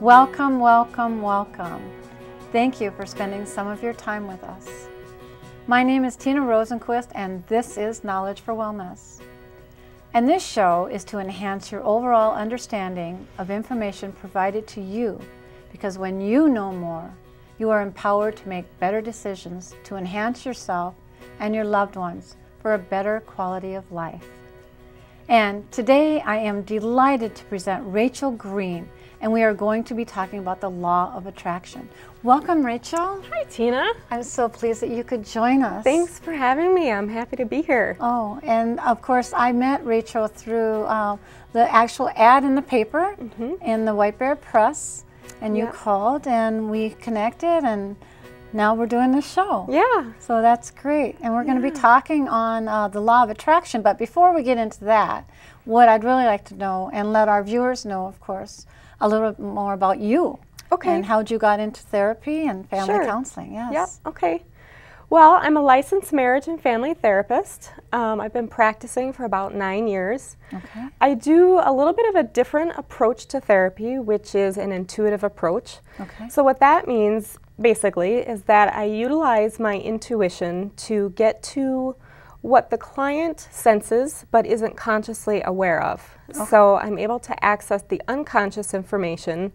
Welcome, welcome, welcome. Thank you for spending some of your time with us. My name is Tina Rosenquist, and this is Knowledge for Wellness. And this show is to enhance your overall understanding of information provided to you, because when you know more, you are empowered to make better decisions to enhance yourself and your loved ones for a better quality of life. And today I am delighted to present Rachel Greene, and we are going to be talking about the law of attraction. Welcome, Rachel. Hi, Tina. I'm so pleased that you could join us. Thanks for having me. I'm happy to be here. Oh, and of course I met Rachel through the actual ad in the paper, in the White Bear Press, and you called and we connected, and now we're doing this show. Yeah. So that's great. And we're going to be talking on the law of attraction. But before we get into that, what I'd really like to know, and let our viewers know, of course, a little bit more about you. Okay. And how you got into therapy and family counseling. Yes. Yep. Okay. Well, I'm a licensed marriage and family therapist. I've been practicing for about 9 years. Okay. I do a little bit of a different approach to therapy, which is an intuitive approach. Okay. So what that means, basically, is that I utilize my intuition to get to what the client senses but isn't consciously aware of. Okay. So I'm able to access the unconscious information,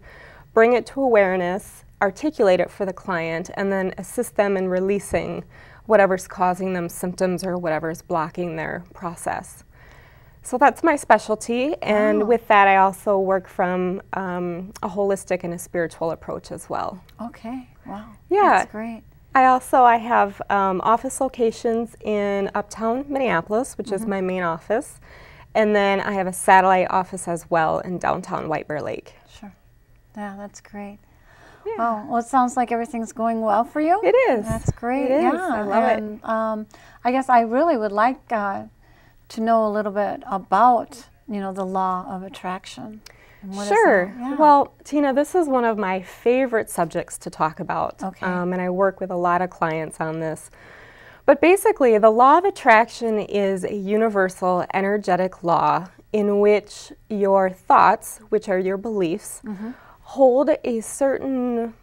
bring it to awareness, articulate it for the client, and then assist them in releasing whatever's causing them symptoms or whatever's blocking their process. So that's my specialty, and with that I also work from a holistic and a spiritual approach as well. Okay. Wow. Yeah. That's great. I have office locations in Uptown Minneapolis, which is my main office, and then I have a satellite office as well in downtown White Bear Lake. Sure. Yeah, that's great. Yeah. Oh, well, it sounds like everything's going well for you. It is. That's great. It is. Yeah. I love and, I guess I really would like to know a little bit about, the law of attraction. And what is Sure. that? Yeah. Well, Tina, this is one of my favorite subjects to talk about. Okay. And I work with a lot of clients on this. But basically, the law of attraction is a universal energetic law in which your thoughts, which are your beliefs, hold a certain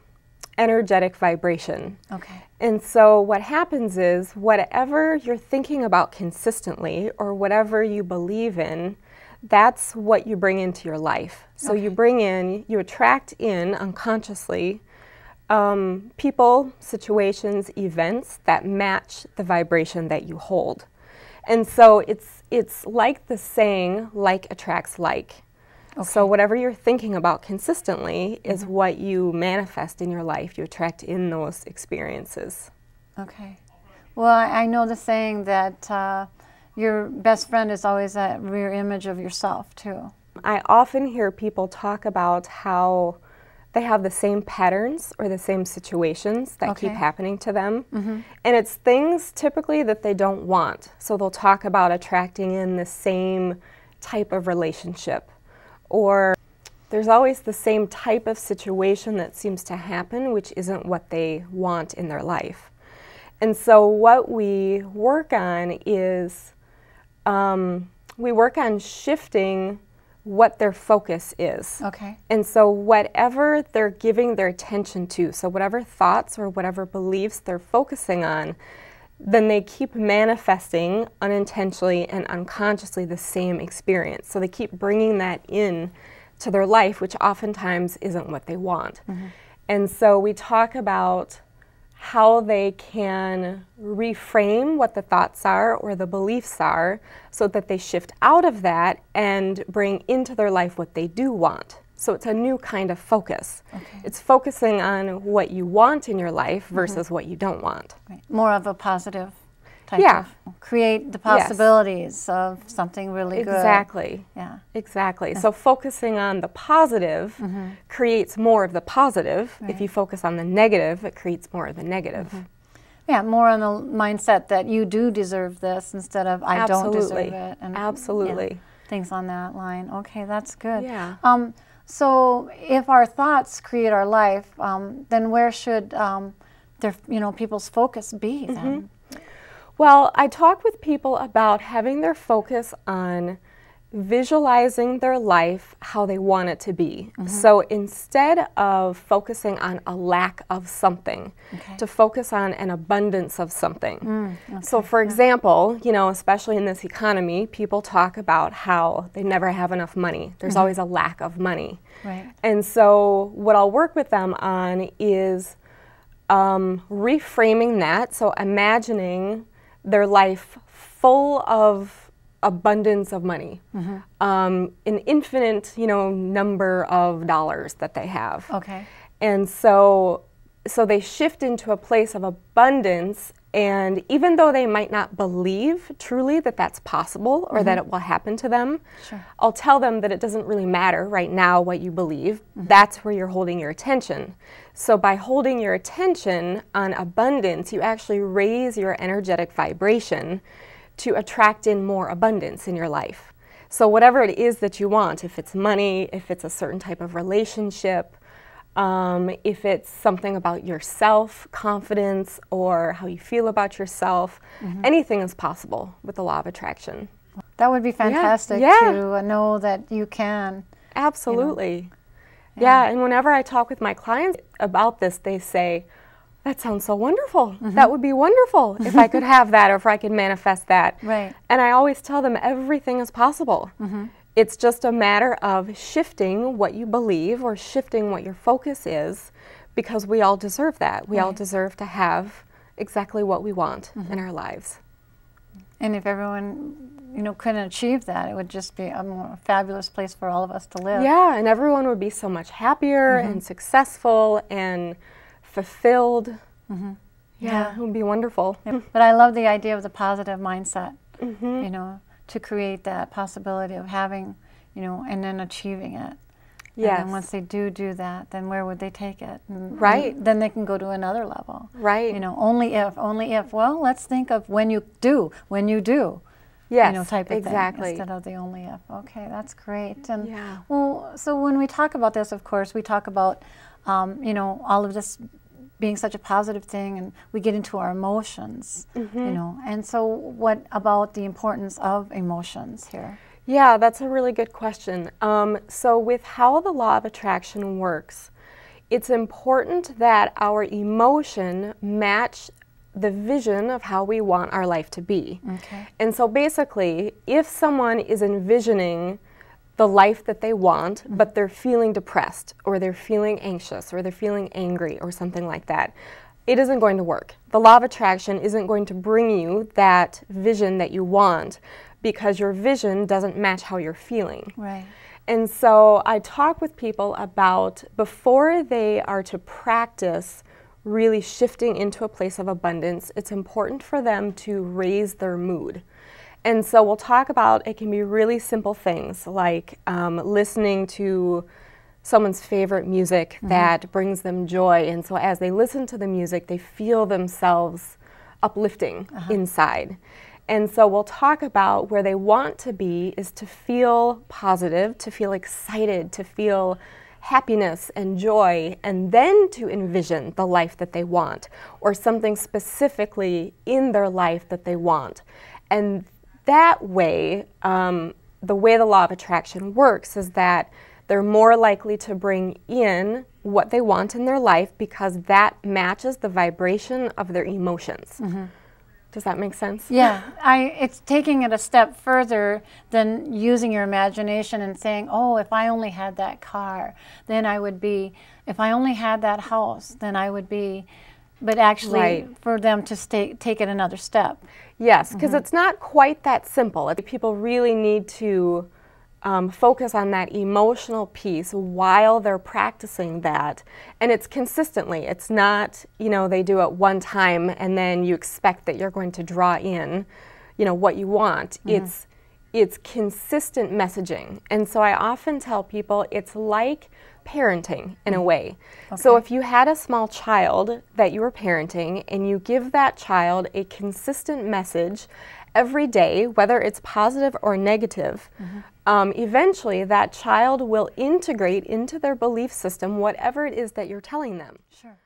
energetic vibration. Okay. And so what happens is whatever you're thinking about consistently or whatever you believe in, that's what you bring into your life. So you attract in unconsciously people, situations, events that match the vibration that you hold. And so it's like the saying, like attracts like. Okay. So whatever you're thinking about consistently is what you manifest in your life. You attract in those experiences. Okay. Well, I know the saying that your best friend is always a rear image of yourself, too. I often hear people talk about how they have the same patterns or the same situations that keep happening to them. And it's things typically that they don't want. So they'll talk about attracting in the same type of relationship, or there's always the same type of situation that seems to happen, which isn't what they want in their life. And so what we work on is we work on shifting what their focus is. Okay. And so whatever they're giving their attention to, so whatever thoughts or whatever beliefs they're focusing on, then they keep manifesting unintentionally and unconsciously the same experience. So they keep bringing that in to their life, which oftentimes isn't what they want. And so we talk about how they can reframe what the thoughts are or the beliefs are so that they shift out of that and bring into their life what they do want. So it's a new kind of focus. Okay. It's focusing on what you want in your life versus what you don't want. Right. More of a positive type of create the possibilities of something really good. Exactly. Yeah. Exactly. So focusing on the positive creates more of the positive. If you focus on the negative, it creates more of the negative. Yeah, more on the mindset that you do deserve this instead of I don't deserve it. And, Absolutely. Things on that line. Okay, that's good. Yeah. So if our thoughts create our life, then where should people's focus be then? Well, I talk with people about having their focus on visualizing their life how they want it to be. So instead of focusing on a lack of something, to focus on an abundance of something. So for example, you know, especially in this economy, people talk about how they never have enough money. There's always a lack of money. Right. And so what I'll work with them on is reframing that. So imagining their life full of abundance of money, an infinite, you know, number of dollars that they have. Okay. And so they shift into a place of abundance, and even though they might not believe truly that that's possible or that it will happen to them, I'll tell them that it doesn't really matter right now what you believe. That's where you're holding your attention. So by holding your attention on abundance, you actually raise your energetic vibration to attract in more abundance in your life. So whatever it is that you want, if it's money, if it's a certain type of relationship, if it's something about yourself, confidence, or how you feel about yourself, anything is possible with the law of attraction. That would be fantastic to know that you can. Absolutely. You know. Yeah, and whenever I talk with my clients about this, they say, that sounds so wonderful. That would be wonderful if I could have that or if I could manifest that. Right. And I always tell them everything is possible. It's just a matter of shifting what you believe or shifting what your focus is, because we all deserve that. We all deserve to have exactly what we want in our lives. And if everyone, you know, couldn't achieve that, it would just be a more fabulous place for all of us to live. Yeah, and everyone would be so much happier and successful and fulfilled. Yeah, it would be wonderful. But I love the idea of the positive mindset, you know, to create that possibility of having, you know, and then achieving it. Yes. And then once they do that, then where would they take it? And then they can go to another level. Right. You know, only if. Well, let's think of when you do. Yes, you know, type of exactly. thing instead of the only if. Okay, that's great. And well, so when we talk about this, of course, we talk about, you know, all of this being such a positive thing, and we get into our emotions, you know. And so what about the importance of emotions here? Yeah, that's a really good question. So with how the law of attraction works, it's important that our emotion match the vision of how we want our life to be. Okay. And so basically, if someone is envisioning the life that they want, but they're feeling depressed, or they're feeling anxious, or they're feeling angry, or something like that, it isn't going to work. The law of attraction isn't going to bring you that vision that you want, because your vision doesn't match how you're feeling. Right. And so I talk with people about, before they are to practice really shifting into a place of abundance, it's important for them to raise their mood. And so we'll talk about, it can be really simple things like listening to someone's favorite music that brings them joy. And so as they listen to the music, they feel themselves uplifting inside. And so we'll talk about where they want to be is to feel positive, to feel excited, to feel happiness and joy, and then to envision the life that they want, or something specifically in their life that they want. And that way, the way the law of attraction works is that they're more likely to bring in what they want in their life, because that matches the vibration of their emotions. Does that make sense? Yeah, it's taking it a step further than using your imagination and saying, oh, if I only had that car, then I would be, if I only had that house, then I would be, but actually for them to take it another step. Yes, because it's not quite that simple. People really need to focus on that emotional piece while they're practicing that, and it's consistently. It's not, you know, they do it one time and then you expect that you're going to draw in, you know, what you want. It's consistent messaging. And so I often tell people it's like parenting in a way. So if you had a small child that you were parenting and you give that child a consistent message every day, whether it's positive or negative, eventually that child will integrate into their belief system whatever it is that you're telling them. Sure.